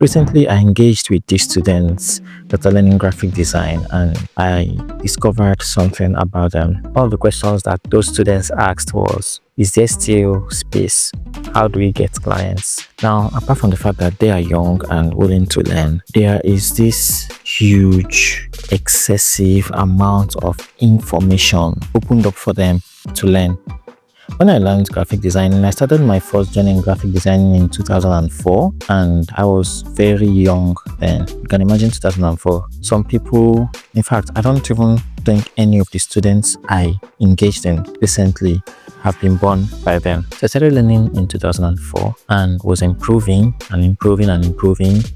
Recently, I engaged with these students that are learning graphic design, and I discovered something about them. One of the questions that those students asked was, is there still space? How do we get clients? Now, apart from the fact that they are young and willing to learn, there is this huge, excessive amount of information opened up for them to learn. When I learned graphic designing, I started my first journey in graphic designing in 2004, and I was very young then. You can imagine 2004. Some people, in fact, I don't even think any of the students I engaged in recently have been born by then. So I started learning in 2004 and was improving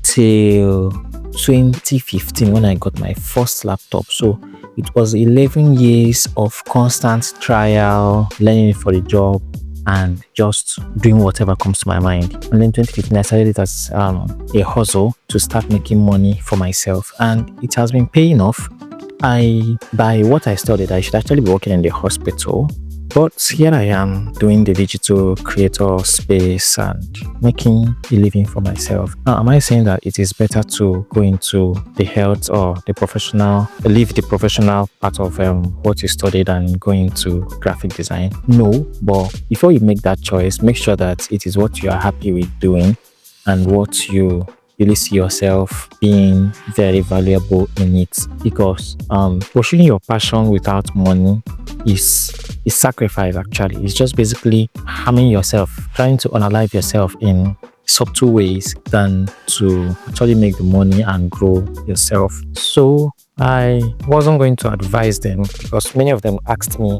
till 2015 when I got my first laptop. So it was 11 years of constant trial, learning for the job, and just doing whatever comes to my mind. And then 2015, I started it as a hustle to start making money for myself, and it has been paying off. By what I studied, I should actually be working in the hospital, but here I am doing the digital creator space and making a living for myself. Now, am I saying that it is better to go into the health or the professional, leave the professional part of what you studied and go into graphic design? No, but before you make that choice, make sure that it is what you are happy with doing and what you really see yourself being very valuable in it, because pursuing your passion without money is sacrifice. Actually, it's just basically harming yourself, trying to unalive yourself in subtle ways than to actually make the money and grow yourself. So I wasn't going to advise them, because many of them asked me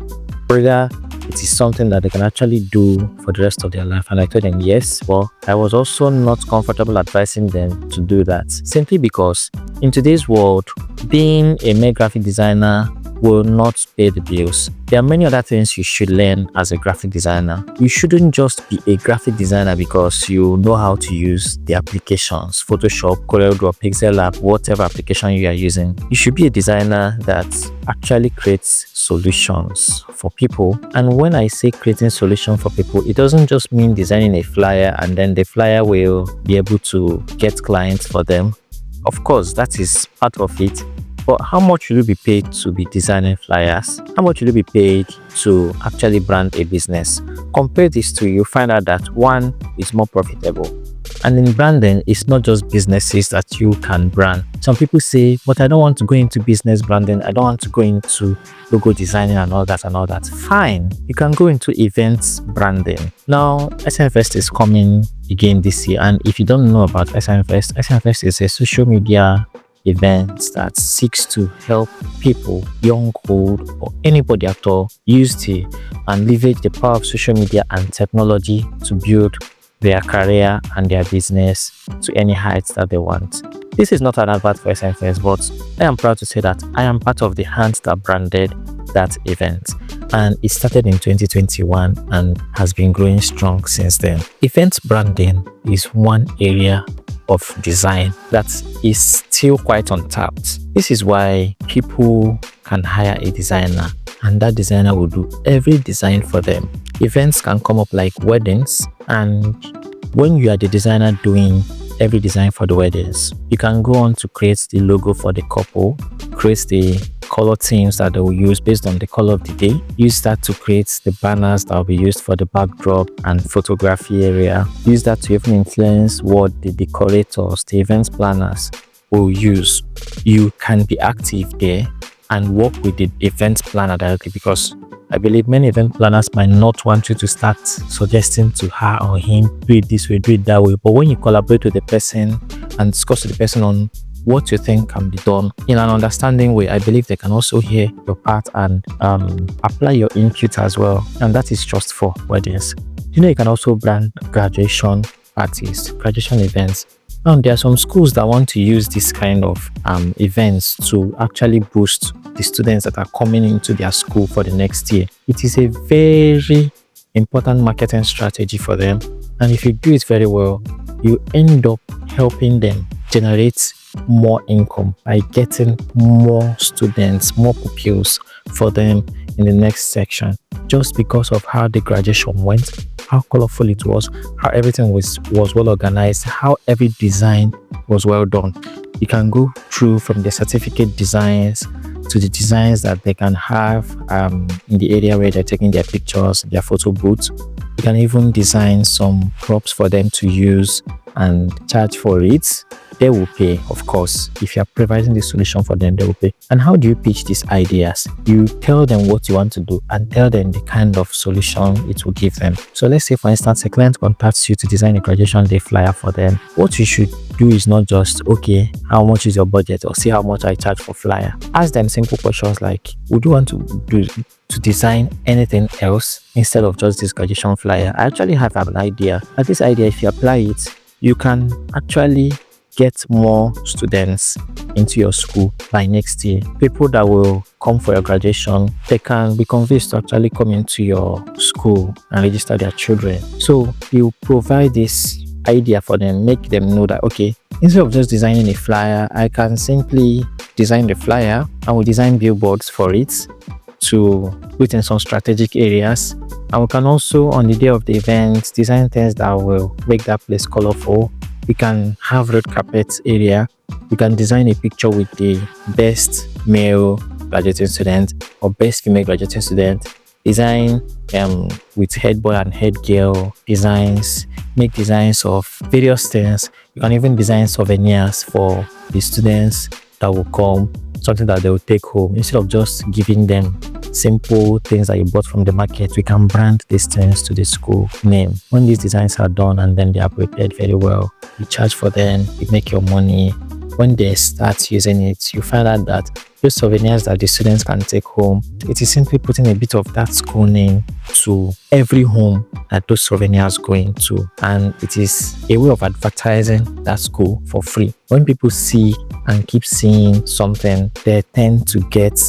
whether it is something that they can actually do for the rest of their life, and I told them yes. Well, I was also not comfortable advising them to do that, simply because in today's world, being a mere graphic designer will not pay the bills. There are many other things you should learn as a graphic designer. You shouldn't just be a graphic designer because you know how to use the applications, Photoshop, CorelDRAW, Pixel Lab, whatever application you are using. You should be a designer that actually creates solutions for people. And when I say creating solutions for people, it doesn't just mean designing a flyer and then the flyer will be able to get clients for them. Of course, that is part of it. But how much will you be paid to be designing flyers? How much will you be paid to actually brand a business? Compare these two, you find out that one is more profitable. And in branding, it's not just businesses that you can brand. Some people say, but I don't want to go into business branding. I don't want to go into logo designing and all that. Fine, you can go into events branding. Now, SMFest is coming again this year. And if you don't know about SMFest is a social media events that seeks to help people, young, old, or anybody at all, use the and leverage the power of social media and technology to build their career and their business to any heights that they want. This is not an advert for SMFS, but I am proud to say that I am part of the hands that branded that event, and it started in 2021 and has been growing strong since then. Event branding is one area of design that is still quite untapped. This is why people can hire a designer, and that designer will do every design for them. Events can come up like weddings, and when you are the designer doing every design for the weddings, you can go on to create the logo for the couple, create the color themes that they will use based on the color of the day, use that to create the banners that will be used for the backdrop and photography area, use that to even influence what the decorators, the events planners will use. You can be active there and work with the event planner directly, because I believe many event planners might not want you to start suggesting to her or him, do it this way, do it that way. But when you collaborate with the person and discuss with the person on what you think can be done in an understanding way, I believe they can also hear your part and apply your input as well. And that is just for weddings. You can also brand graduation parties, graduation events. Now, there are some schools that want to use this kind of events to actually boost the students that are coming into their school for the next year. It is a very important marketing strategy for them. And if you do it very well, you end up helping them generate more income by getting more students, more pupils for them in the next section, just because of how the graduation went, how colorful it was, how everything was well organized, how every design was well done. You can go through from the certificate designs to the designs that they can have in the area where they're taking their pictures, their photo booths. You can even design some props for them to use and charge for it. They will pay, of course. If you're providing the solution for them, they will pay. And how do you pitch these ideas? You tell them what you want to do and tell them the kind of solution it will give them. So let's say, for instance, a client contacts you to design a graduation day flyer for them. What you should do is not just, okay, how much is your budget, or see how much I charge for flyer. Ask them simple questions like, would you want to design anything else instead of just this graduation flyer? I actually have an idea. And this idea, if you apply it, you can actually get more students into your school by next year. People that will come for your graduation, they can be convinced to actually come into your school and register their children. So you provide this idea for them, make them know that, okay, instead of just designing a flyer, I can simply design the flyer. I will design billboards for it to put in some strategic areas. And we can also, on the day of the event, design things that will make that place colorful. We can have red carpet area. We can design a picture with the best male graduating student or best female graduating student. Design with head boy and head girl designs. Make designs of various things. You can even design souvenirs for the students that will come, something that they will take home. Instead of just giving them simple things that you bought from the market, we can brand these things to the school name. When these designs are done and then they are prepared very well, you charge for them, you make your money. When they start using it, you find out that those souvenirs that the students can take home, it is simply putting a bit of that school name to every home that those souvenirs go into, and it is a way of advertising that school for free. When people see and keep seeing something, they tend to get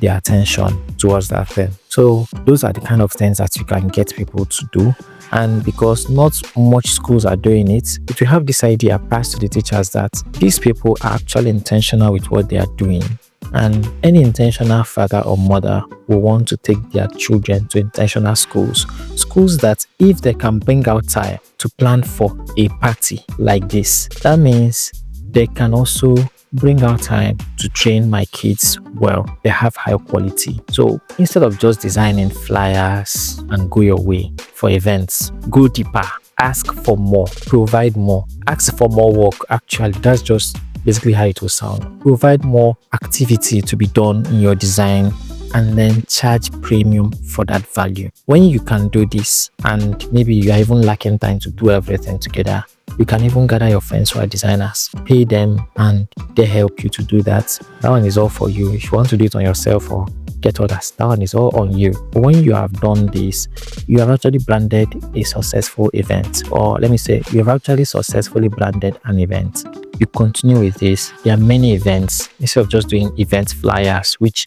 their attention towards that thing. So those are the kind of things that you can get people to do. And because not much schools are doing it, it will have this idea passed to the teachers that these people are actually intentional with what they are doing. And any intentional father or mother will want to take their children to intentional schools. Schools that, if they can bring out time to plan for a party like this, that means they can also bring out time to train my kids well. They have high quality. So instead of just designing flyers and go your way for events, go deeper, ask for more, provide more, ask for more work. Actually, that's just basically how it will sound. Provide more activity to be done in your design and then charge premium for that value. When you can do this, and maybe you are even lacking time to do everything together, you can even gather your friends who are designers, pay them, and they help you to do that. That one is all for you. If you want to do it on yourself or get others, that one is all on you. But when you have done this, you have actually branded a successful event, or let me say, you have actually successfully branded an event. You continue with this. There are many events. Instead of just doing event flyers, which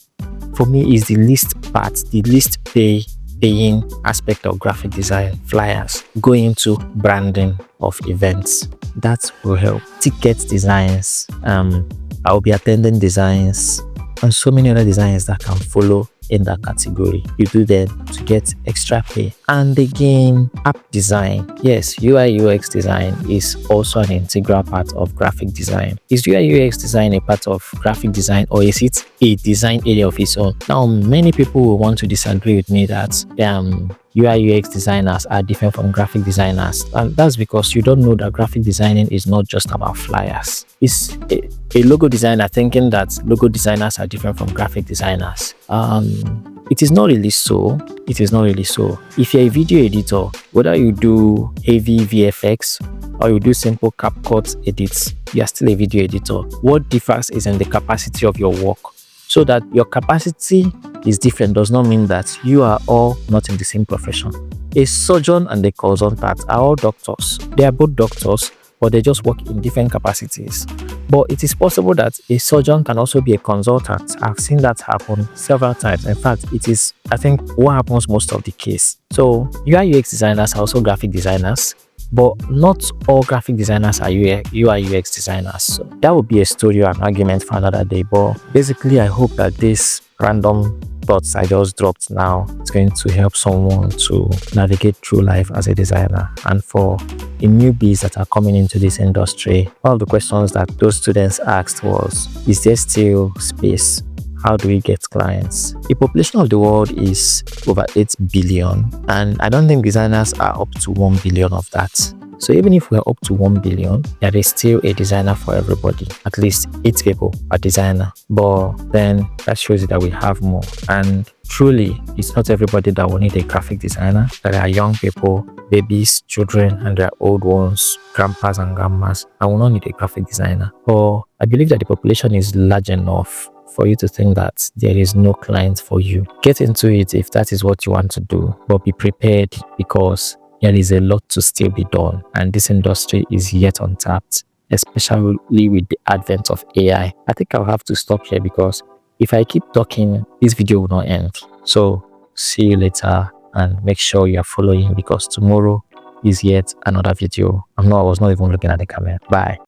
for me is the least part, the least paying aspect of graphic design, flyers, go into branding of events. That will help. Ticket designs, I'll be attending designs, and so many other designs that can follow in that category. You do them to get extra pay. And again, app design. Yes, UI UX design is also an integral part of graphic design. Is UI UX design a part of graphic design, or is it a design area of its own? Now, many people will want to disagree with me that UI UX designers are different from graphic designers, and that's because you don't know that graphic designing is not just about flyers. It's a logo designer thinking that logo designers are different from graphic designers. It is not really so. It is not really so. If you're a video editor, whether you do heavy VFX or you do simple CapCut edits, you are still a video editor. What differs is in the capacity of your work. So that your capacity is different does not mean that you are all not in the same profession. A surgeon and a consultant are all doctors. They are both doctors, but they just work in different capacities. But it is possible that a surgeon can also be a consultant. I've seen that happen several times. In fact, it is, I think, what happens most of the case. So UI UX designers are also graphic designers, but not all graphic designers are UI UX designers. So that would be a story or an argument for another day. But basically, I hope that this random thoughts I just dropped now is going to help someone to navigate through life as a designer. And for the newbies that are coming into this industry, one of the questions that those students asked was, is there still space? How do we get clients? The population of the world is over 8 billion, and I don't think designers are up to 1 billion of that. So even if we're up to 1 billion, there is still a designer for everybody. At least 8 people are designer. But then that shows you that we have more. And truly, it's not everybody that will need a graphic designer. There are young people, babies, children, and there are old ones, grandpas and grandmas. I will not need a graphic designer. But I believe that the population is large enough for you to think that there is no client for you. Get into it if that is what you want to do, but be prepared, because there is a lot to still be done, and this industry is yet untapped, especially with the advent of AI. I think I'll have to stop here, because if I keep talking, this video will not end. So see you later, and make sure you are following, because tomorrow is yet another video. I was not even looking at the camera. Bye.